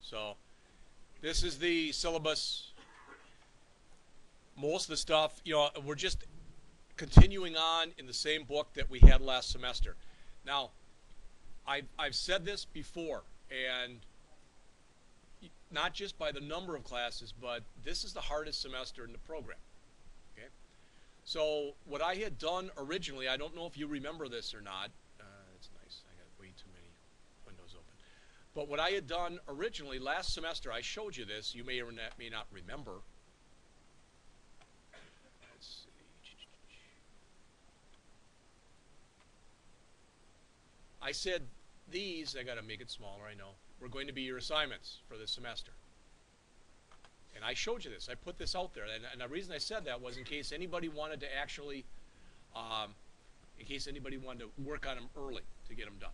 So this is the syllabus. Most of the stuff, we're just continuing on in the same book that we had last semester. Now, I've said this before, and not just by the number of classes, but this is the hardest semester in the program. Okay? So what I had done originally, I don't know if you remember this or not. That's nice. I got way too many windows open. But what I had done originally last semester, I showed you this. You may or may not remember. Let's see. I said these, I got to make it smaller, I know, were going to be your assignments for this semester. And I showed you this. I put this out there. And the reason I said that was in case anybody wanted to actually, in case anybody wanted to work on them early to get them done.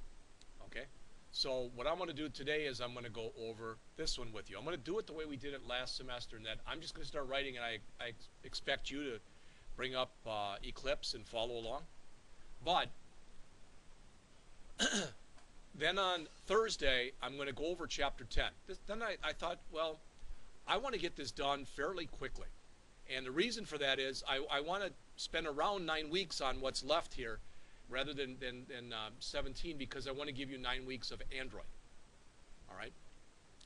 Okay? So what I'm going to do today is I'm going to go over this one with you. I'm going to do it the way we did it last semester, and that I'm just going to start writing, and I expect you to bring up Eclipse and follow along. But then on Thursday, I'm going to go over Chapter 10. Then I thought, well, I want to get this done fairly quickly. And the reason for that is I want to spend around 9 weeks on what's left here rather than 17, because I want to give you 9 weeks of Android. All right?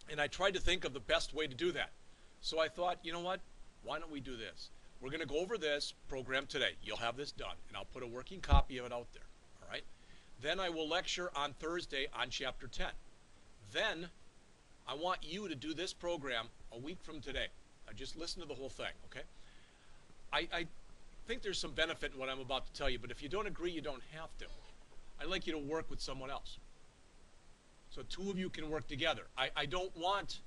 And I tried to think of the best way to do that. So I thought, you know what? Why don't we do this? We're going to go over this program today. You'll have this done, and I'll put a working copy of it out there. All right? Then I will lecture on Thursday on Chapter 10. Then I want you to do this program a week from today. Just listen to the whole thing, okay? I think there's some benefit in what I'm about to tell you, but if you don't agree, you don't have to. I'd like you to work with someone else. So 2 of you can work together. I don't want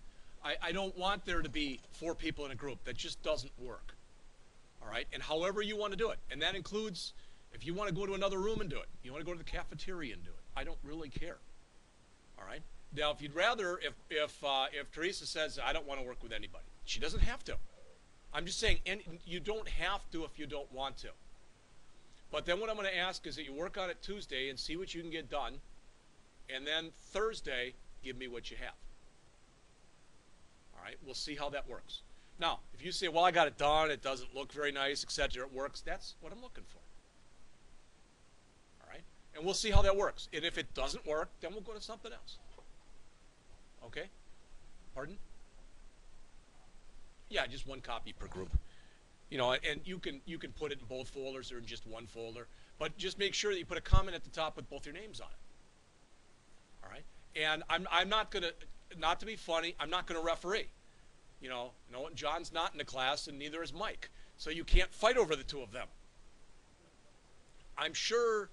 there to be 4 people in a group. That just doesn't work. All right? And however you want to do it. And that includes if you want to go to another room and do it. You want to go to the cafeteria and do it. I don't really care. All right? Now, if you'd rather, if Teresa says, I don't want to work with anybody, she doesn't have to. I'm just saying, and you don't have to if you don't want to. But then what I'm going to ask is that you work on it Tuesday and see what you can get done. And then Thursday, give me what you have. All right? We'll see how that works. Now, if you say, well, I got it done, it doesn't look very nice, etc., it works, that's what I'm looking for. All right? And we'll see how that works. And if it doesn't work, then we'll go to something else. Okay? Pardon? Yeah, just 1 copy per group. You know, and you can put it in both folders or in just 1 folder. But just make sure that you put a comment at the top with both your names on it. All right? And I'm not going to, not to be funny, I'm not going to referee. You know, John's not in the class, and neither is Mike. So you can't fight over the 2 of them. I'm sure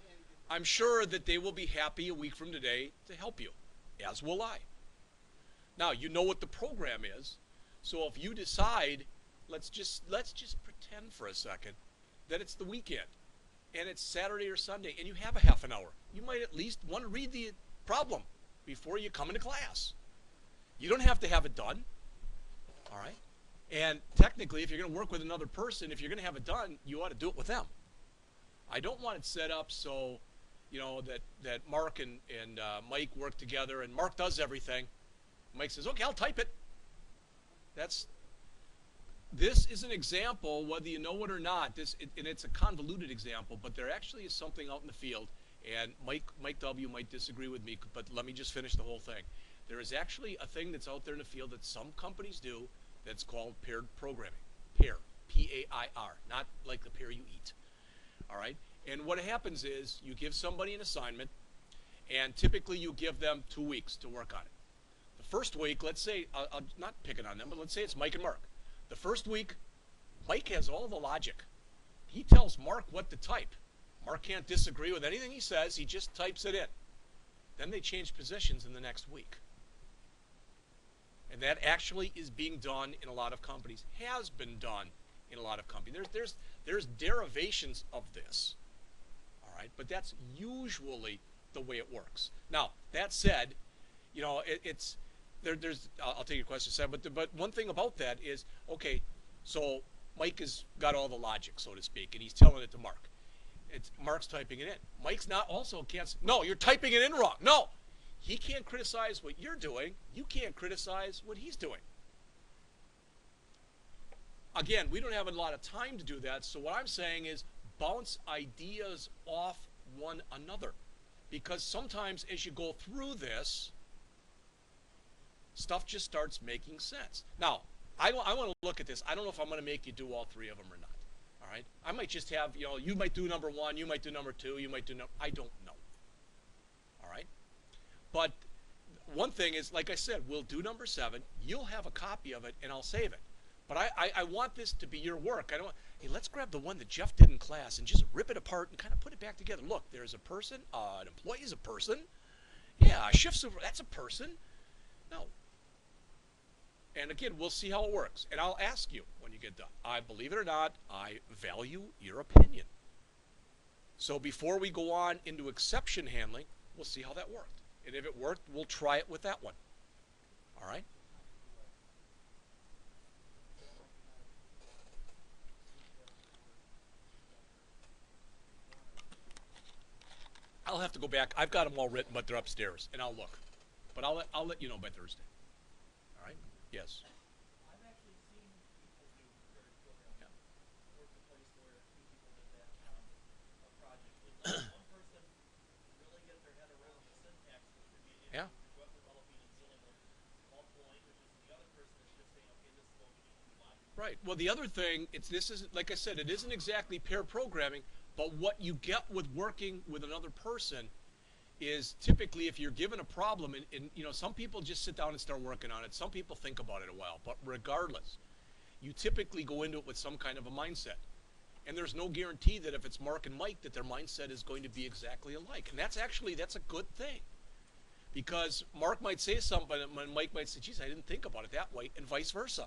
that they will be happy a week from today to help you, as will I. Now, you know what the program is. So if you decide, let's just pretend for a second that it's the weekend and it's Saturday or Sunday and you have a half an hour, you might at least want to read the problem before you come into class. You don't have to have it done. All right? And technically, if you're going to work with another person, if you're going to have it done, you ought to do it with them. I don't want it set up so, you know, that Mark and Mike work together and Mark does everything. Mike says, okay, I'll type it. This is an example, whether you know it or not, and it's a convoluted example, but there actually is something out in the field, and Mike W. might disagree with me, but let me just finish the whole thing. There is actually a thing that's out there in the field that some companies do that's called paired programming. Pair, P-A-I-R, not like the pear you eat. All right? And what happens is you give somebody an assignment, and typically you give them 2 weeks to work on it. The first week, let's say, I'm not picking on them, but let's say it's Mike and Mark. The first week, Mike has all the logic. He tells Mark what to type. Mark can't disagree with anything he says. He just types it in. Then they change positions in the next week. And that actually is being done in a lot of companies, has been done in a lot of companies. There's derivations of this, all right? But that's usually the way it works. Now, that said, you know, I'll take your question, Sam, but one thing about that is, okay, so Mike has got all the logic, so to speak, and he's telling it to Mark. Mark's typing it in. Mike's not also can't, no, you're typing it in wrong. No, He can't criticize what you're doing. You can't criticize what he's doing. Again, we don't have a lot of time to do that, so what I'm saying is bounce ideas off one another. Because sometimes as you go through this, stuff just starts making sense. Now, I want to look at this. I don't know if I'm going to make you do all three of them or not. All right? I might just have, you might do number one, you might do number two, you might do I don't know. All right? But one thing is, like I said, we'll do number 7. You'll have a copy of it, and I'll save it. But I want this to be your work. I don't want, hey, let's grab the one that Jeff did in class and just rip it apart and kind of put it back together. Look, there's a person. An employee is a person. Yeah, a shift super, that's a person. No. And again, we'll see how it works. And I'll ask you when you get done. I believe it or not, I value your opinion. So before we go on into exception handling, we'll see how that worked. And if it worked, we'll try it with that one. All right? I'll have to go back. I've got them all written, but they're upstairs, and I'll look. But I'll let you know by Thursday. All right? Yes. I've actually seen people do very programming. Yeah. Worked a place where two people did that a project. It let one person really get their head around the syntax, which could be an issue if you're web developing and dealing with multiple languages, and the other person is just saying, okay, this is what we need to do logically. Right. Well, the other thing, this isn't, like I said, it isn't exactly pair programming. But what you get with working with another person is typically if you're given a problem, and some people just sit down and start working on it. Some people think about it a while. But regardless, you typically go into it with some kind of a mindset. And there's no guarantee that if it's Mark and Mike that their mindset is going to be exactly alike. And that's a good thing. Because Mark might say something and Mike might say, geez, I didn't think about it that way, and vice versa.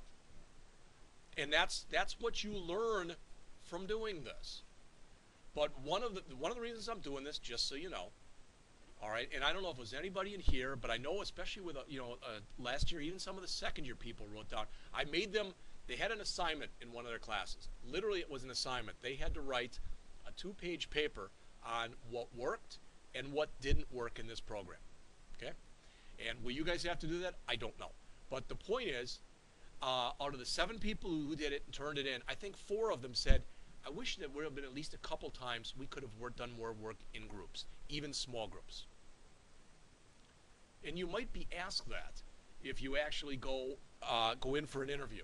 And that's what you learn from doing this. But one of the reasons I'm doing this, just so you know, all right, and I don't know if it was anybody in here, but I know especially with last year, even some of the second-year people wrote down. I made them. They had an assignment in one of their classes. Literally, it was an assignment. They had to write a 2-page paper on what worked and what didn't work in this program. Okay, and will you guys have to do that? I don't know. But the point is, out of the 7 people who did it and turned it in, I think 4 of them said, I wish there would have been at least a couple times we could have done more work in groups, even small groups. And you might be asked that if you actually go in for an interview.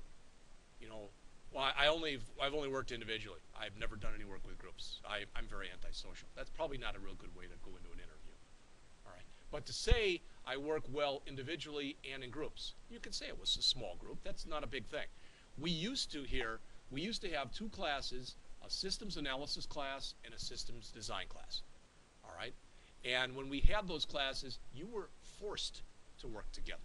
Well, I've only worked individually. I've never done any work with groups. I'm very antisocial. That's probably not a real good way to go into an interview. All right. But to say I work well individually and in groups, you could say it was a small group. That's not a big thing. We used to have 2 classes, a systems analysis class and a systems design class. All right? And when we had those classes, you were forced to work together.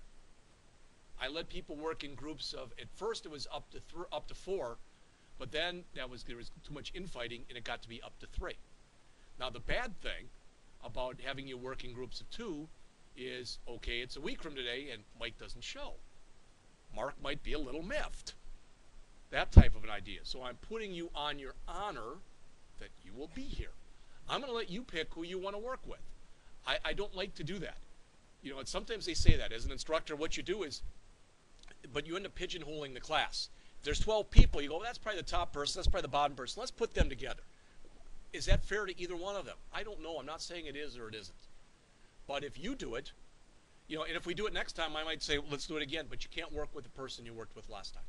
I let people work in groups of, at first it was up to 4, but then there was too much infighting and it got to be up to 3. Now the bad thing about having you work in groups of 2 is, okay, it's a week from today and Mike doesn't show. Mark might be a little miffed. That type of an idea. So I'm putting you on your honor that you will be here. I'm going to let you pick who you want to work with. I don't like to do that. And sometimes they say that as an instructor, what you do is, but you end up pigeonholing the class. If there's 12 people, you go, well, that's probably the top person, that's probably the bottom person. Let's put them together. Is that fair to either one of them? I don't know. I'm not saying it is or it isn't. But if you do it, and if we do it next time, I might say, let's do it again, but you can't work with the person you worked with last time.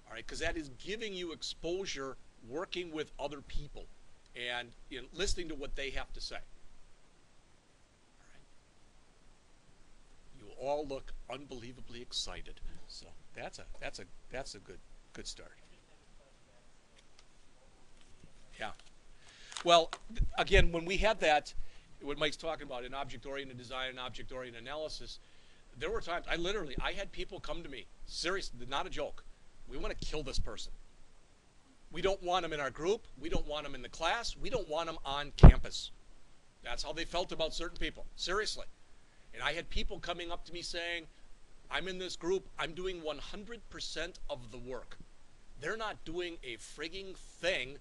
All right, because that is giving you exposure working with other people and listening to what they have to say. All right. You all look unbelievably excited. So that's a good start. Yeah. Well, again, when we had that, what Mike's talking about, an object-oriented design and object-oriented analysis, there were times I had people come to me, seriously, not a joke. We want to kill this person. We don't want him in our group. We don't want him in the class. We don't want him on campus. That's how they felt about certain people. Seriously. And I had people coming up to me saying, I'm in this group. I'm doing 100% of the work. They're not doing a frigging thing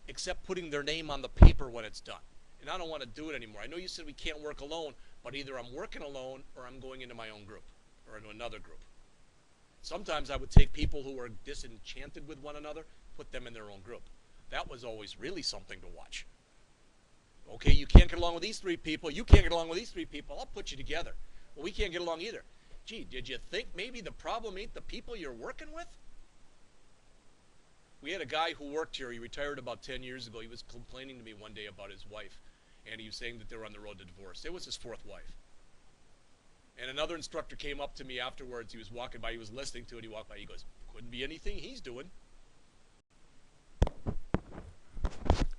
except putting their name on the paper when it's done. And I don't want to do it anymore. I know you said we can't work alone, But either I'm working alone or I'm going into my own group or into another group. Sometimes I would take people who were disenchanted with one another, put them in their own group. That was always really something to watch. Okay, you can't get along with these three people. You can't get along with these three people. I'll put you together. Well, we can't get along either. Gee, did you think maybe the problem ain't the people you're working with? We had a guy who worked here. He retired about 10 years ago. He was complaining to me one day about his wife, and he was saying that they were on the road to divorce. It was his fourth wife. And another instructor came up to me afterwards. He was walking by. He was listening to it. He walked by. He goes, couldn't be anything he's doing.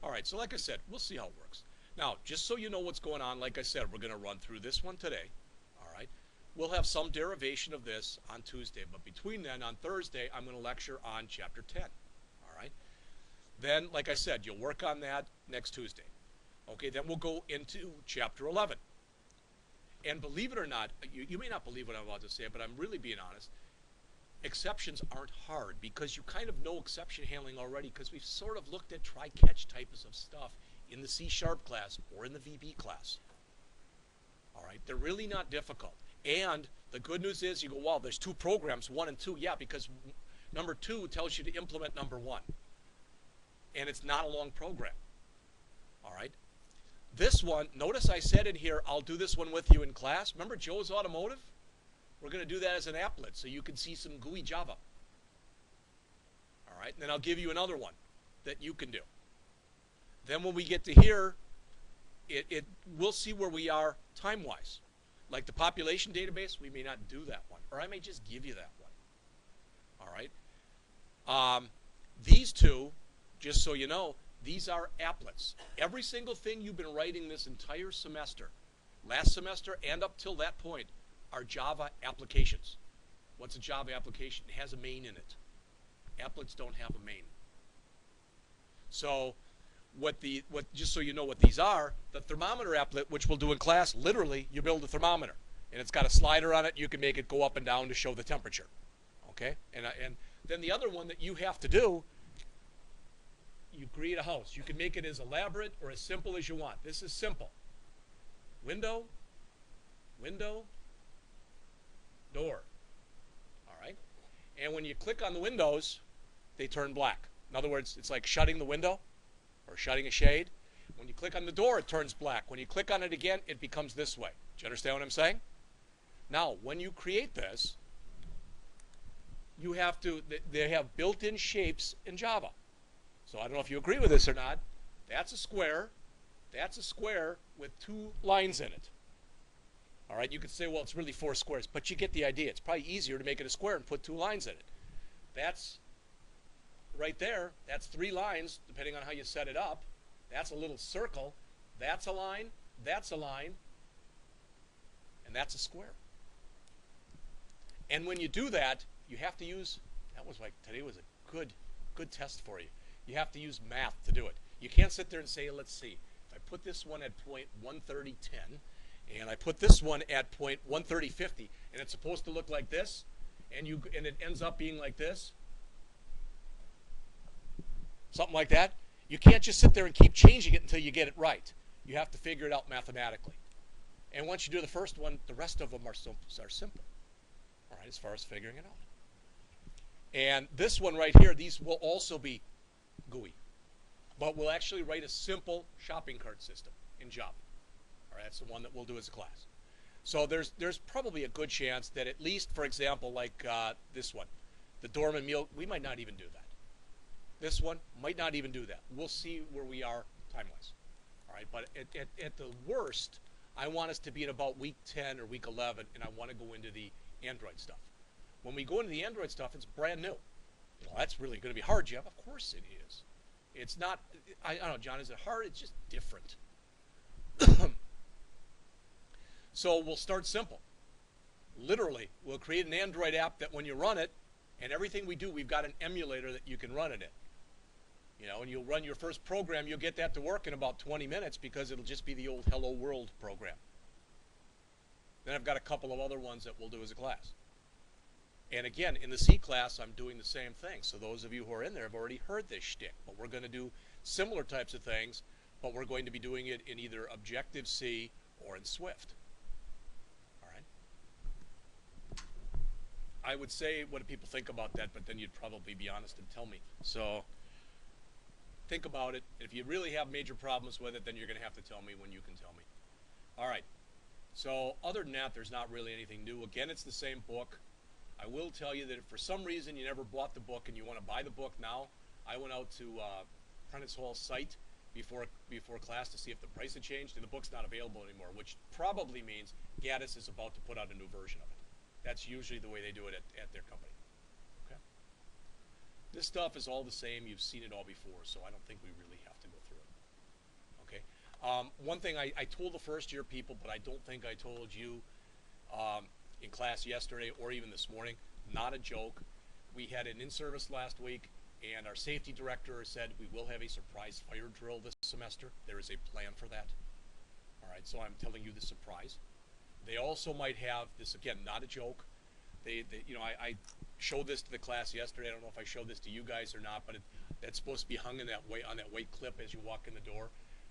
All right, so like I said, we'll see how it works. Now, just so you know what's going on, like I said, we're going to run through this one today. All right. We'll have some derivation of this on Tuesday. But between then, on Thursday, I'm going to lecture on Chapter 10. All right. Then, like I said, you'll work on that next Tuesday. Okay, then we'll go into Chapter 11. And believe it or not, you may not believe what I'm about to say, but I'm really being honest. Exceptions aren't hard because you kind of know exception handling already because we've sort of looked at try-catch types of stuff in the C# class or in the VB class. All right, they're really not difficult. And the good news is you go, wow, there's two programs, 1 and 2. Yeah, because number 2 tells you to implement number 1. And it's not a long program. All right. This one, notice I said in here, I'll do this one with you in class. Remember Joe's Automotive? We're going to do that as an applet so you can see some GUI Java. All right, and then I'll give you another one that you can do. Then when we get to here, we'll see where we are time-wise. Like the population database, we may not do that one, or I may just give you that one. All right. These two, just so you know, these are applets. Every single thing you've been writing this entire semester, last semester and up till that point, are Java applications. What's a Java application? It has a main in it. Applets don't have a main. So just so you know what these are, the thermometer applet, which we'll do in class, literally you build a thermometer. And it's got a slider on it. You can make it go up and down to show the temperature. Okay? And then the other one that you have to do, you create a house. You can make it as elaborate or as simple as you want. This is simple. Window, window, door. All right? And when you click on the windows, they turn black. In other words, it's like shutting the window or shutting a shade. When you click on the door, it turns black. When you click on it again, it becomes this way. Do you understand what I'm saying? Now, when you create this, you have to, they have built-in shapes in Java. So I don't know if you agree with this or not. That's a square. That's a square with 2 lines in it. All right, you could say, well, it's really 4 squares, but you get the idea. It's probably easier to make it a square and put 2 lines in it. That's right there. That's 3 lines, depending on how you set it up. That's a little circle. That's a line. That's a line. And that's a square. And when you do that, you have to use, that was like, today was a good test for you. You have to use math to do it. You can't sit there and say, let's see, if I put this one at point 130.10, and I put this one at point 130.50, and it's supposed to look like this, and it ends up being like this, something like that. You can't just sit there and keep changing it until you get it right. You have to figure it out mathematically. And once you do the first one, the rest of them are simple. All right, as far as figuring it out. And this one right here, these will also be GUI. But we'll actually write a simple shopping cart system in Java. All right, that's the one that we'll do as a class. So there's probably a good chance that at least, for example, like this one, the Dorman meal, we might not even do that. This one might not even do that. We'll see where we are time-wise. All right, but at the worst, I want us to be at about week 10 or week 11, and I want to go into the Android stuff. When we go into the Android stuff, it's brand new. Well, that's really going to be hard, Jeff. Of course it is. It's not, I don't know, John, is it hard? It's just different. So we'll start simple. Literally, we'll create an Android app that when you run it, and everything we do, we've got an emulator that you can run it in. You know, and you'll run your first program, you'll get that to work in about 20 minutes because it'll just be the old Hello World program. Then I've got a couple of other ones that we'll do as a class. And again, in the C class, I'm doing the same thing. So those of you who are in there have already heard this shtick. But we're going to do similar types of things, but we're going to be doing it in either Objective-C or in Swift. I would say what do people think about that, but then you'd probably be honest and tell me. So think about it. If you really have major problems with it, then you're going to have to tell me when you can tell me. All right. So other than that, there's not really anything new. Again, it's the same book. I will tell you that if for some reason you never bought the book and you want to buy the book now, I went out to Prentice Hall's site before class to see if the price had changed, and the book's not available anymore, which probably means Gaddis is about to put out a new version of it. That's usually the way they do it at their company. Okay. This stuff is all the same. You've seen it all before, so I don't think we really have to go through it. Okay. One thing I told the first year people, but I don't think I told you in class yesterday or even this morning, not a joke. We had an in-service last week, and our safety director said we will have a surprise fire drill this semester. There is a plan for that. All right, so I'm telling you the surprise. They also might have this, again, not a joke. I showed this to the class yesterday. I don't know if I showed this to you guys or not, but that's supposed to be hung in that way on that white clip as you walk in the door.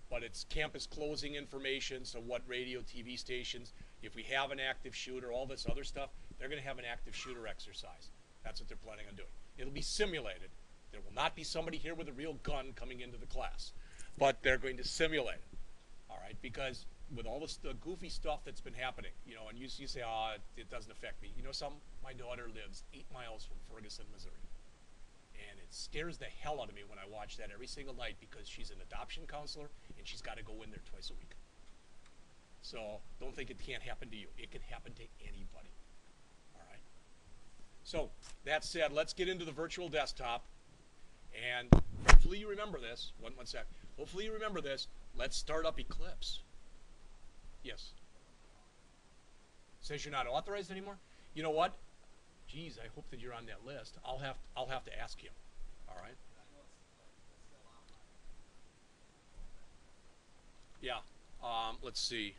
But it's campus closing information, so what radio, TV stations, if we have an active shooter, all this other stuff, they're going to have an active shooter exercise. That's what they're planning on doing. It'll be simulated. There will not be somebody here with a real gun coming into the class, but they're going to simulate it. All right, because with all this the goofy stuff that's been happening, and you say, oh, it doesn't affect me. You know something? My daughter lives 8 miles from Ferguson, Missouri. And it scares the hell out of me when I watch that every single night because she's an adoption counselor and she's got to go in there twice a week. So don't think it can't happen to you. It can happen to anybody. All right. So that said, let's get into the virtual desktop. And hopefully you remember this. One sec. Hopefully you remember this. Let's start up Eclipse. Yes. Says you're not authorized anymore? You know what? Geez, I hope that you're on that list. I'll have to ask him. All right. Yeah. Let's see.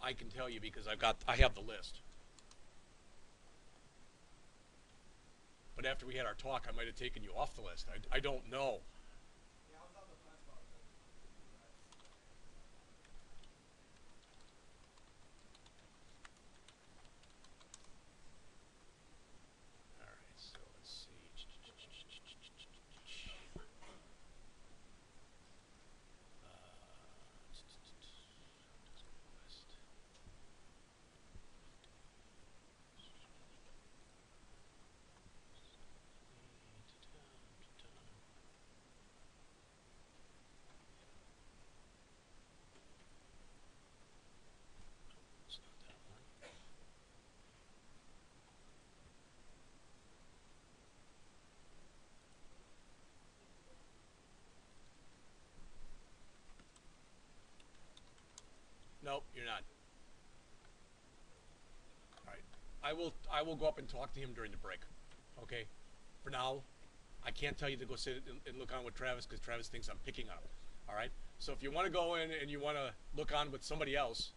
I can tell you because I have the list. But after we had our talk, I might have taken you off the list. I don't know. Nope, you're not. All right. I will go up and talk to him during the break. Okay? For now, I can't tell you to go sit and look on with Travis because Travis thinks I'm picking on him. All right? So if you want to go in and you want to look on with somebody else,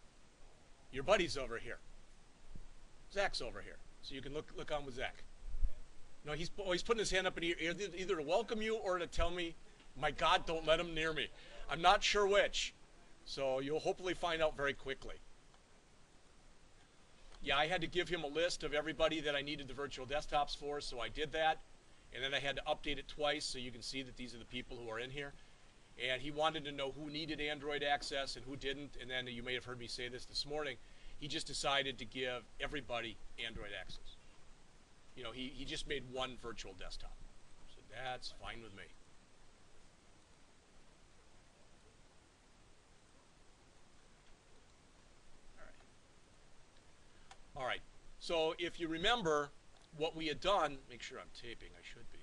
your buddy's over here. Zach's over here. So you can look on with Zach. No, he's putting his hand up in either to welcome you or to tell me, my God, don't let him near me. I'm not sure which. So you'll hopefully find out very quickly. Yeah, I had to give him a list of everybody that I needed the virtual desktops for, so I did that. And then I had to update it twice so you can see that these are the people who are in here. And he wanted to know who needed Android access and who didn't. And then you may have heard me say this morning. He just decided to give everybody Android access. He just made one virtual desktop. So that's fine with me. All right, so if you remember what we had done, make sure I'm taping, I should be.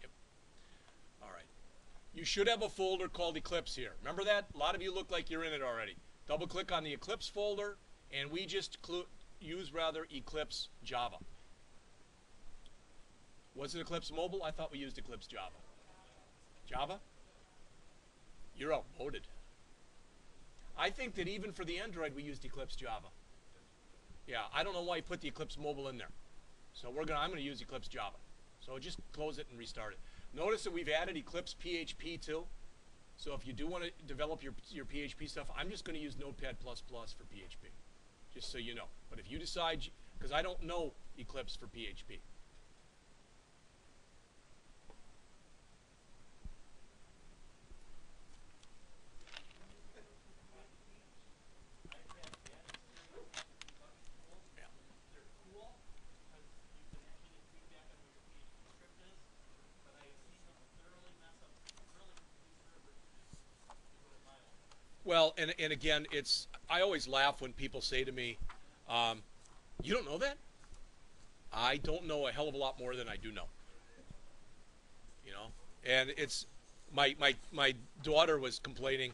Yep. All right. You should have a folder called Eclipse here. Remember that? A lot of you look like you're in it already. Double click on the Eclipse folder, and we just use Eclipse Java. Was it Eclipse Mobile? I thought we used Eclipse Java. Java? You're outvoted. I think that even for the Android, we used Eclipse Java. Yeah, I don't know why you put the Eclipse Mobile in there. So I'm going to use Eclipse Java. So just close it and restart it. Notice that we've added Eclipse PHP too. So if you do want to develop your PHP stuff, I'm just going to use Notepad++ for PHP. just so you know. But if you decide, because I don't know Eclipse for PHP. Well, and again, I always laugh when people say to me, you don't know that? I don't know a hell of a lot more than I do know. You know? And it's, my daughter was complaining.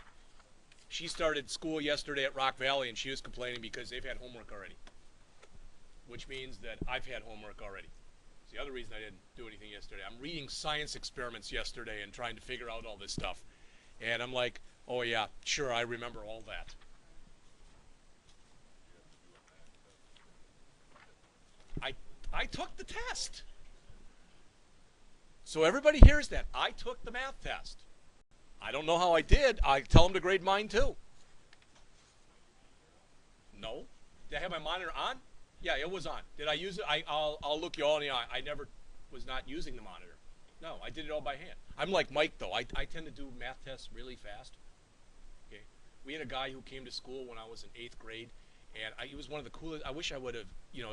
She started school yesterday at Rock Valley, and she was complaining because they've had homework already, which means that I've had homework already. It's the other reason I didn't do anything yesterday. I'm reading science experiments yesterday and trying to figure out all this stuff. And I'm like, oh yeah, sure, I remember all that. I took the test. So everybody hears that. I took the math test. I don't know how I did. I tell them to grade mine too. No. Did I have my monitor on? Yeah, it was on. Did I use it? I'll look you all in the eye. I never was not using the monitor. No, I did it all by hand. I'm like Mike, though. I tend to do math tests really fast. Okay. We had a guy who came to school when I was in 8th grade, and he was one of the coolest. I wish I would have,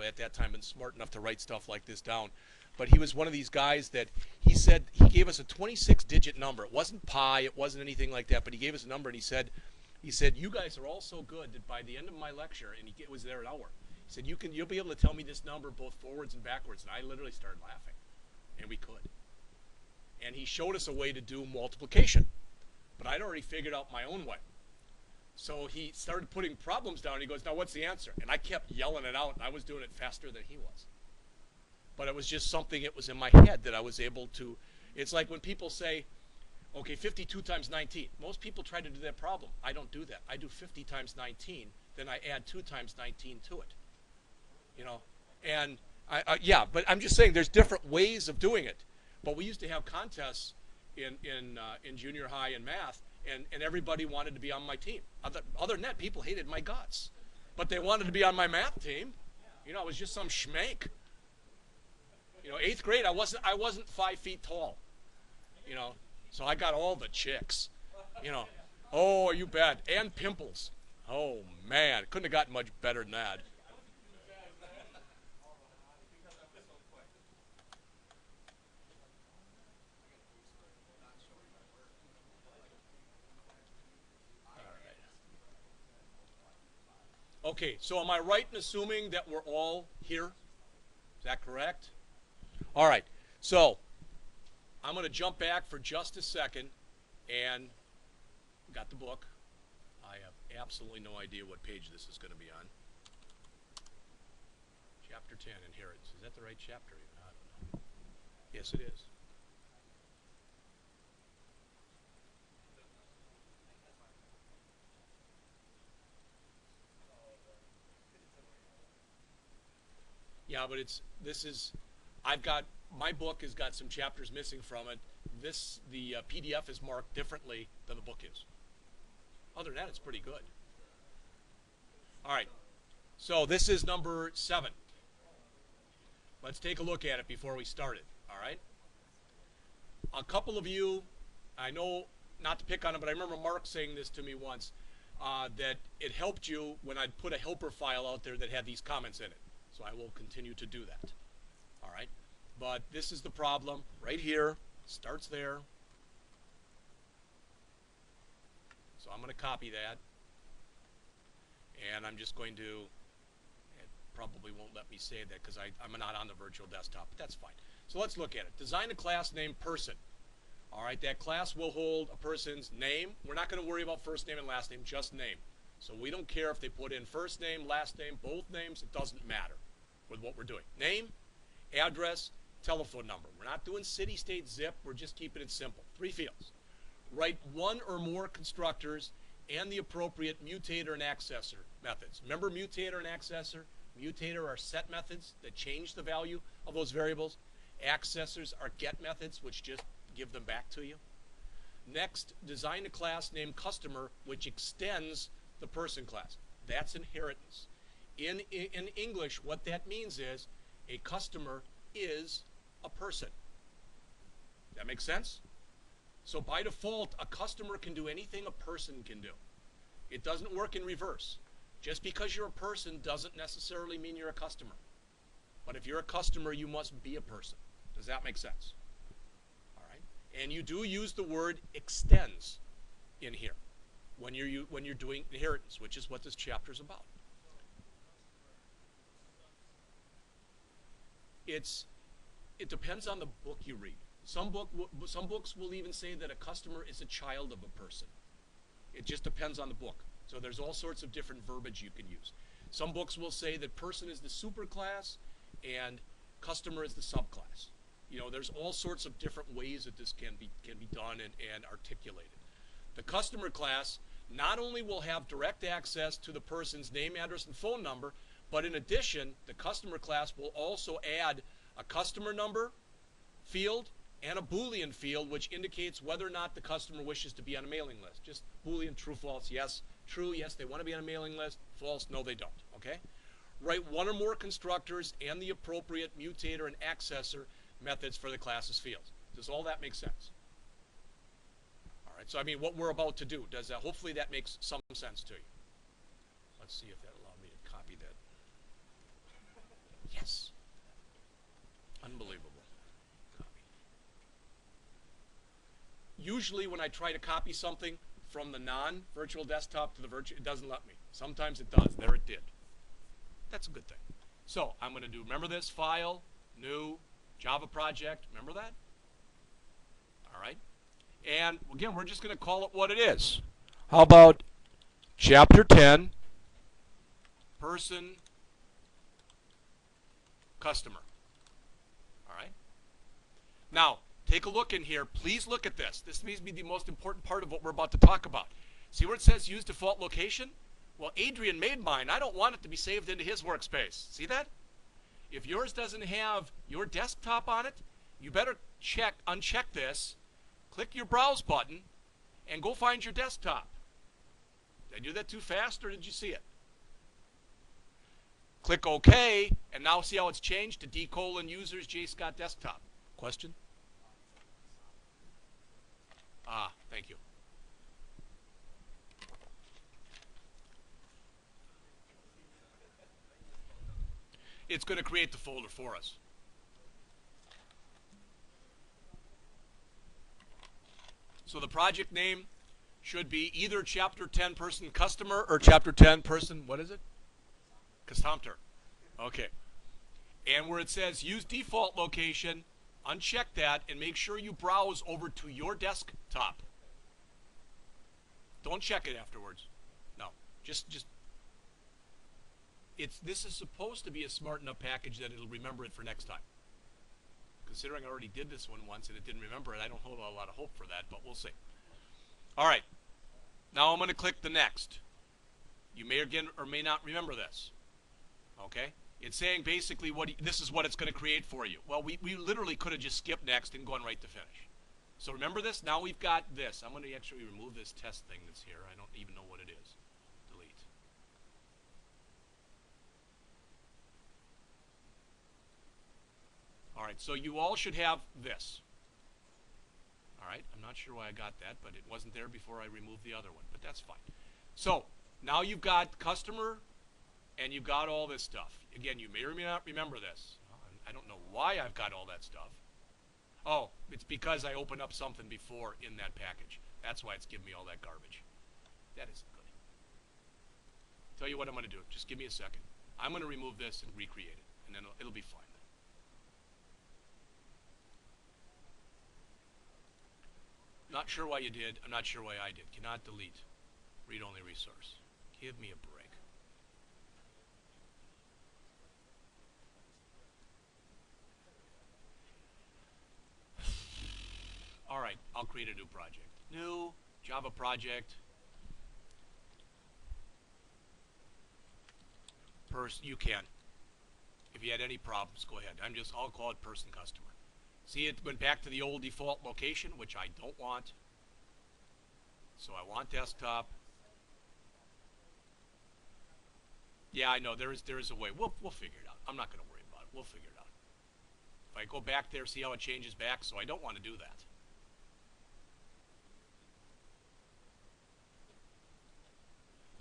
at that time been smart enough to write stuff like this down. But he was one of these guys that he said, he gave us a 26-digit number. It wasn't pi, it wasn't anything like that, but he gave us a number, and he said, you guys are all so good that by the end of my lecture, and it was there an hour, he said, you'll be able to tell me this number both forwards and backwards. And I literally started laughing, and we could. And he showed us a way to do multiplication, but I'd already figured out my own way. So he started putting problems down, and he goes, now what's the answer? And I kept yelling it out, and I was doing it faster than he was. But it was just something that was in my head that I was able to. It's like when people say, okay, 52 times 19. Most people try to do that problem. I don't do that. I do 50 times 19, then I add 2 times 19 to it. And yeah, but I'm just saying there's different ways of doing it. But we used to have contests in junior high in math, and everybody wanted to be on my team. Other than that, people hated my guts. But they wanted to be on my math team. I was just some schmank. 8th grade, I wasn't 5 feet tall. So I got all the chicks. Oh, you bet. And pimples. Oh, man. Couldn't have gotten much better than that. Okay, so am I right in assuming that we're all here? Is that correct? All right, so I'm going to jump back for just a second and got the book. I have absolutely no idea what page this is going to be on. Chapter 10, Inheritance. Is that the right chapter? I don't know. Yes, it is. Yeah, but my book has got some chapters missing from it. The PDF is marked differently than the book is. Other than that, it's pretty good. All right, so this is number 7. Let's take a look at it before we start it, all right? A couple of you, I know not to pick on it, but I remember Mark saying this to me once, that it helped you when I'd put a helper file out there that had these comments in it. So I will continue to do that. All right. But this is the problem right here. Starts there. So I'm going to copy that. And I'm just going to, it probably won't let me say that because I'm not on the virtual desktop, but that's fine. So let's look at it. Design a class named person. All right. That class will hold a person's name. We're not going to worry about first name and last name, just name. So we don't care if they put in first name, last name, both names. It doesn't matter with what we're doing. Name, address, telephone number. We're not doing city, state, zip. We're just keeping it simple. 3 fields. Write one or more constructors and the appropriate mutator and accessor methods. Remember mutator and accessor? Mutator are set methods that change the value of those variables. Accessors are get methods, which just give them back to you. Next, design a class named customer, which extends the person class. That's inheritance. In English, what that means is a customer is a person. That makes sense? So by default, a customer can do anything a person can do. It doesn't work in reverse. Just because you're a person doesn't necessarily mean you're a customer. But if you're a customer, you must be a person. Does that make sense? All right. And you do use the word extends in here when you're doing inheritance, which is what this chapter is about. It depends on the book you read. Some books will even say that a customer is a child of a person. It just depends on the book. So there's all sorts of different verbiage you can use. Some books will say that person is the superclass and customer is the subclass. You know, there's all sorts of different ways that this can be done and articulated. The customer class not only will have direct access to the person's name, address, and phone number, but in addition, the customer class will also add a customer number field and a Boolean field, which indicates whether or not the customer wishes to be on a mailing list. Just Boolean, true, false, yes, true, yes, they want to be on a mailing list, false, no, they don't, okay? Write one or more constructors and the appropriate mutator and accessor methods for the class's fields. Does all that make sense? All right, so I mean, what we're about to do, hopefully that makes some sense to you. Let's see if that allowed me to copy that. Yes. Unbelievable. Usually when I try to copy something from the non-virtual desktop to the virtual, it doesn't let me. Sometimes it does. There it did. That's a good thing. So I'm going to do, remember this, file, new, Java project, remember that? All right. And again, we're just going to call it what it is. How about chapter 10, person, customer. All right. Now, take a look in here. Please look at this. This may be the most important part of what we're about to talk about. See where it says use default location? Well, Adrian made mine. I don't want it to be saved into his workspace. See that? If yours doesn't have your desktop on it, you better uncheck this, click your browse button, and go find your desktop. Did I do that too fast, or did you see it? Click OK, and now see how it's changed to d:\users jscott desktop. Question? Ah, thank you. It's going to create the folder for us. So the project name should be either chapter 10 person customer or chapter 10 person, what is it? Customer. Okay. And where it says use default location, uncheck that and make sure you browse over to your desktop. Don't check it afterwards. No. This is supposed to be a smart enough package that it'll remember it for next time. Considering I already did this one once and it didn't remember it, I don't hold a lot of hope for that, but we'll see. All right. Now I'm going to click the next. You may again or may not remember this. Okay? It's saying basically this is what it's going to create for you. Well, we literally could have just skipped next and gone right to finish. So remember this? Now we've got this. I'm going to actually remove this test thing that's here. I don't even know what it is. Delete. All right, so you all should have this. All right, I'm not sure why I got that, but it wasn't there before I removed the other one, but that's fine. So now you've got customer and you've got all this stuff. Again, you may or may not remember this. I don't know why I've got all that stuff. Oh, it's because I opened up something before in that package. That's why it's giving me all that garbage. That isn't good. Tell you what I'm going to do. Just give me a second. I'm going to remove this and recreate it, and then it'll be fine. Not sure why you did. I'm not sure why I did. Cannot delete. Read-only resource. Give me a break. All right, I'll create a new project. New Java project. You can. If you had any problems, go ahead. I'll call it person customer. See, it went back to the old default location, which I don't want. So I want desktop. Yeah, I know there is a way. We'll figure it out. I'm not going to worry about it. We'll figure it out. If I go back there, see how it changes back. So I don't want to do that.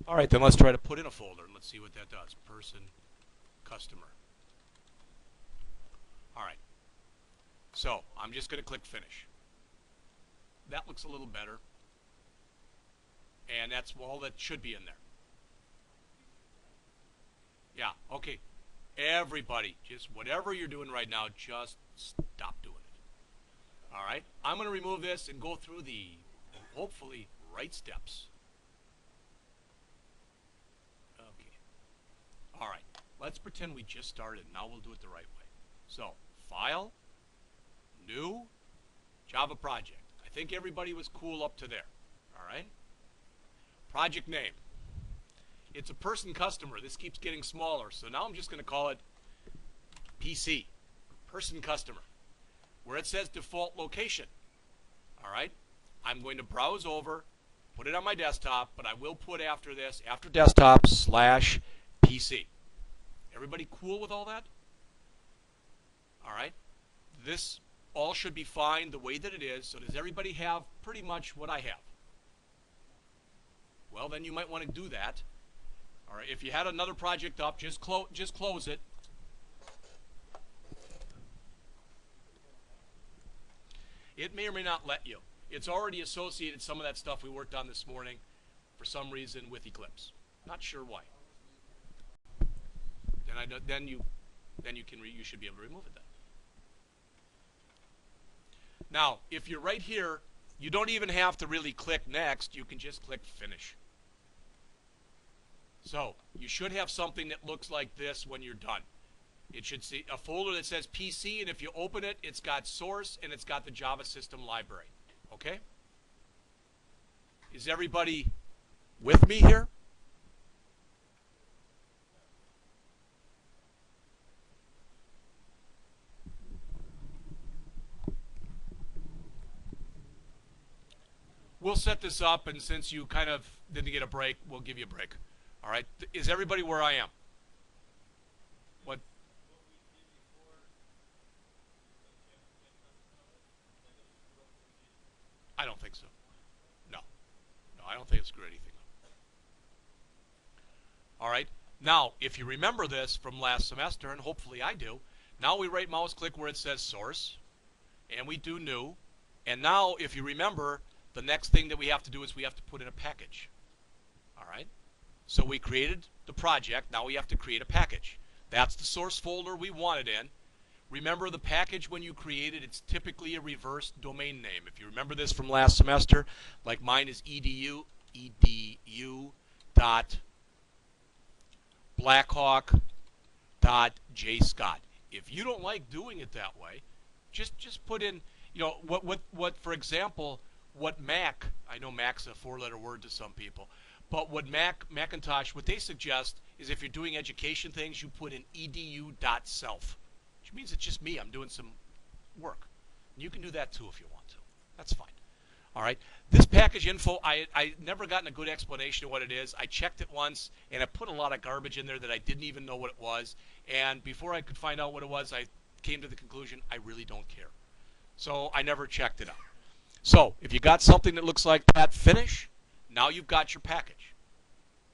All right, then let's try to put in a folder and let's see what that does. Person, customer. All right. So I'm just going to click finish. That looks a little better. And that's all that should be in there. Yeah, okay. Everybody, just whatever you're doing right now, just stop doing it. All right? I'm going to remove this and go through the, hopefully, right steps. Okay. All right. Let's pretend we just started. Now we'll do it the right way. So, File, New, Java Project. I think everybody was cool up to there. All right? Project name. It's a person customer. This keeps getting smaller. So now I'm just going to call it PC, person customer. Where it says default location. All right? I'm going to browse over, put it on my desktop, but I will put after this, after desktop / PC. Everybody cool with all that? All right? This all should be fine the way that it is. So does everybody have pretty much what I have? Well, then you might want to do that. All right, if you had another project up, just close it. It may or may not let you. It's already associated some of that stuff we worked on this morning for some reason with Eclipse. Not sure why. Then you should be able to remove it then. Now, if you're right here, you don't even have to really click next. You can just click finish. So you should have something that looks like this when you're done. It should see a folder that says PC, and if you open it, it's got source and it's got the Java system library. Okay? Is everybody with me here? We'll set this up, and since you kind of didn't get a break, we'll give you a break. All right? Is everybody where I am? What? I don't think so. No. No, I don't think it screwed anything up. All right? Now, if you remember this from last semester, and hopefully I do, now we right mouse click where it says source, and we do new. And now, if you remember, the next thing that we have to do is we have to put in a package. All right? So we created the project. Now we have to create a package. That's the source folder we want it in. Remember the package when you create it, it's typically a reverse domain name. If you remember this from last semester, like mine is edu.blackhawk.jscott. If you don't like doing it that way, just put in, you know, what for example, what Mac, I know Mac's a four-letter word to some people, but what Macintosh, what they suggest is if you're doing education things, you put in edu.self, which means it's just me. I'm doing some work. And you can do that too if you want to. That's fine. All right. This package info, I never gotten a good explanation of what it is. I checked it once, and I put a lot of garbage in there that I didn't even know what it was. And before I could find out what it was, I came to the conclusion I really don't care. So I never checked it out. So if you got something that looks like that, finish. Now you've got your package.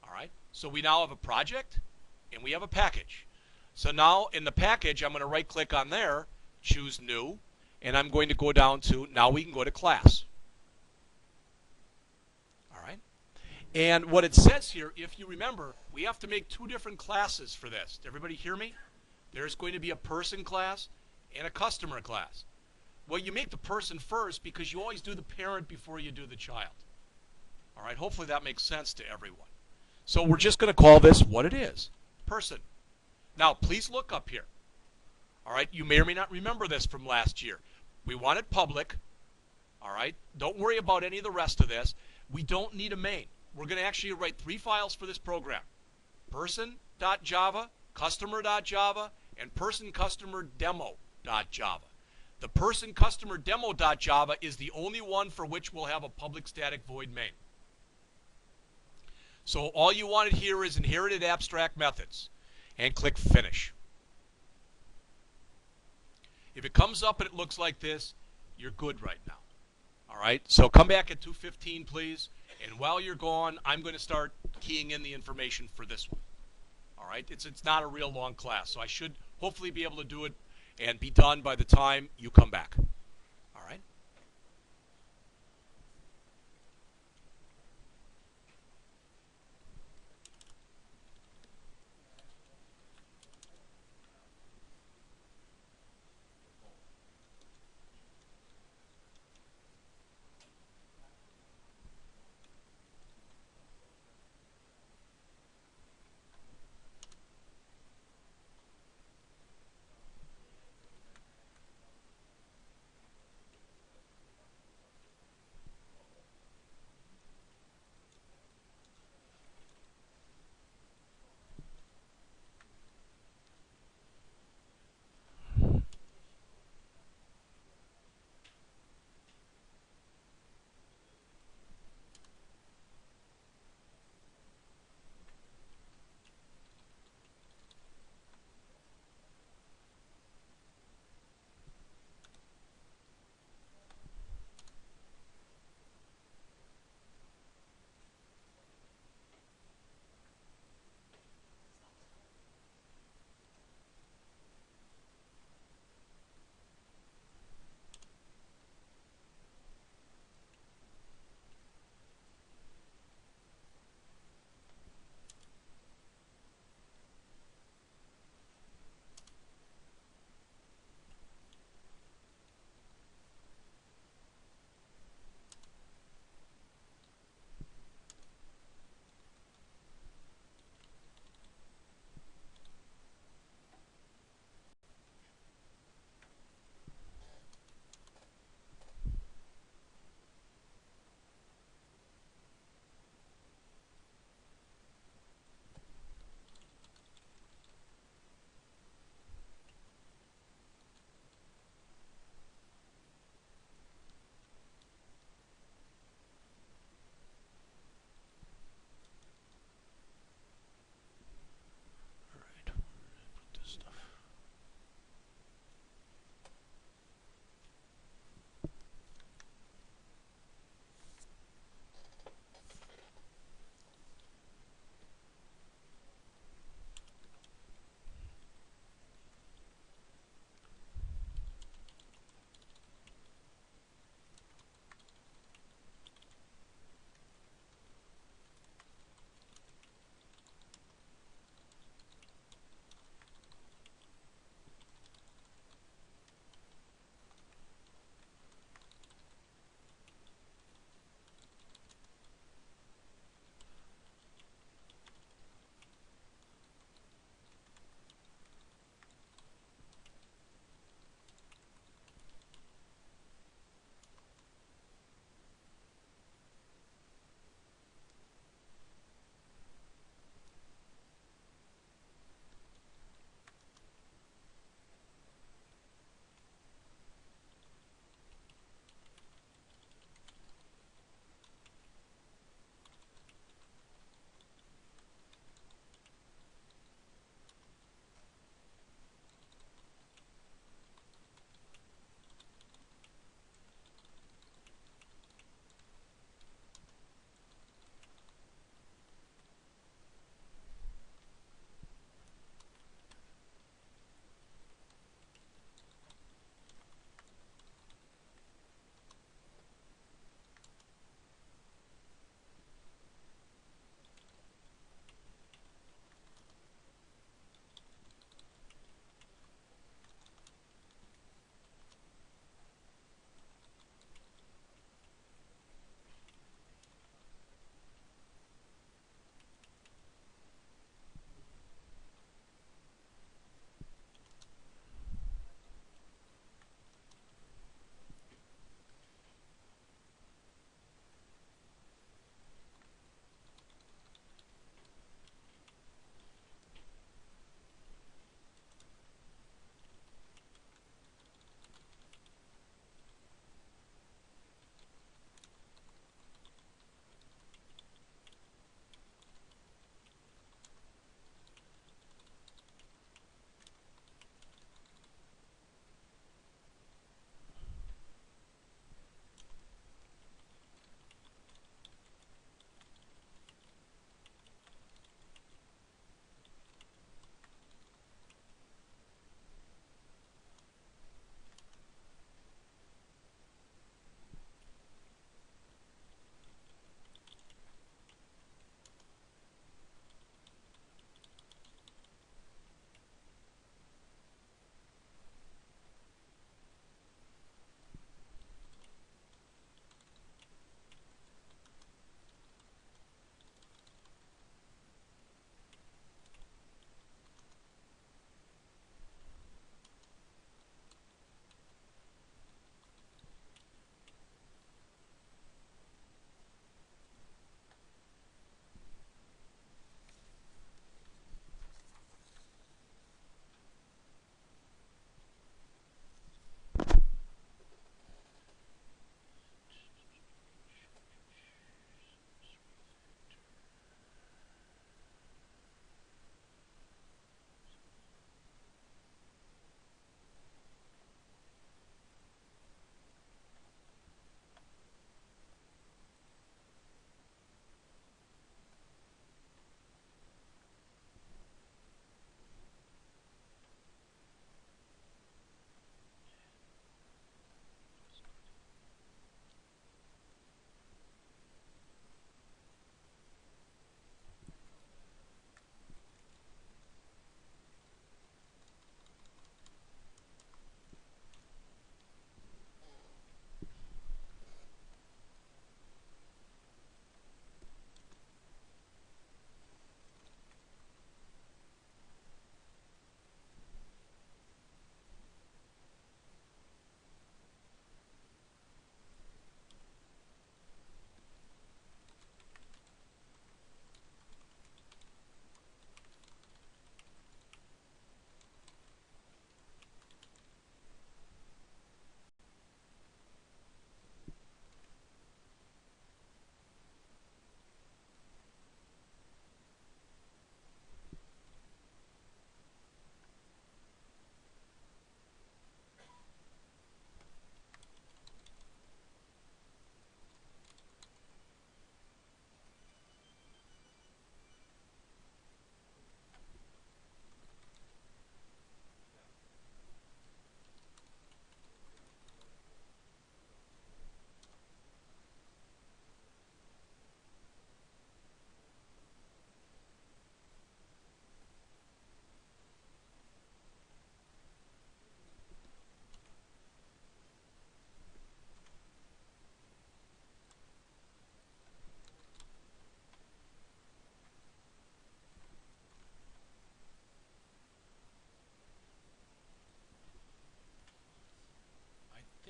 All right? So we now have a project, and we have a package. So now in the package, I'm going to right-click on there, choose New, and I'm going to go down to, now we can go to Class. All right? And what it says here, if you remember, we have to make two different classes for this. Did everybody hear me? There's going to be a person class and a customer class. Well, you make the person first because you always do the parent before you do the child. All right, hopefully that makes sense to everyone. So we're just going to call this what it is, person. Now, please look up here. All right, you may or may not remember this from last year. We want it public. All right, don't worry about any of the rest of this. We don't need a main. We're going to actually write 3 files for this program. Person.java, customer.java, and personcustomerdemo.java. The personcustomerdemo.java is the only one for which we'll have a public static void main. So all you wanted here is inherited abstract methods, and click Finish. If it comes up and it looks like this, you're good right now. All right, so come back at 2:15, please. And while you're gone, I'm going to start keying in the information for this one. All right, it's not a real long class, so I should hopefully be able to do it and be done by the time you come back. All right.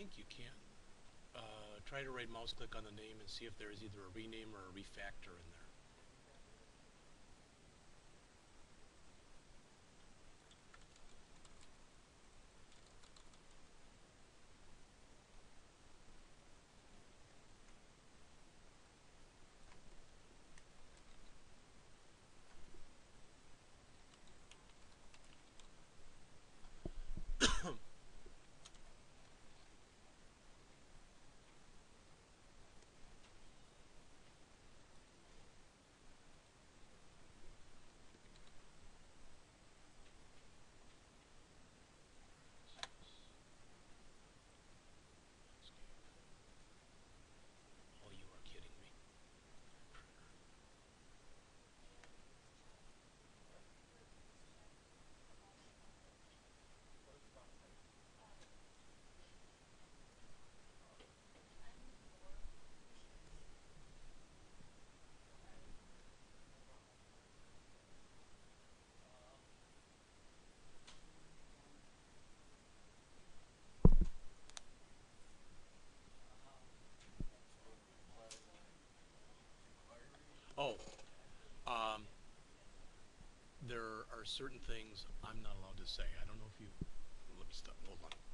think you can. Try to right mouse click on the name and see if there is either a rename or a refactor in there. Oh, you are kidding me. What is the font size? No problem. Um, Oh, um, there are certain things I'm not allowed to say. I don't know if you. Let me stop. Hold on.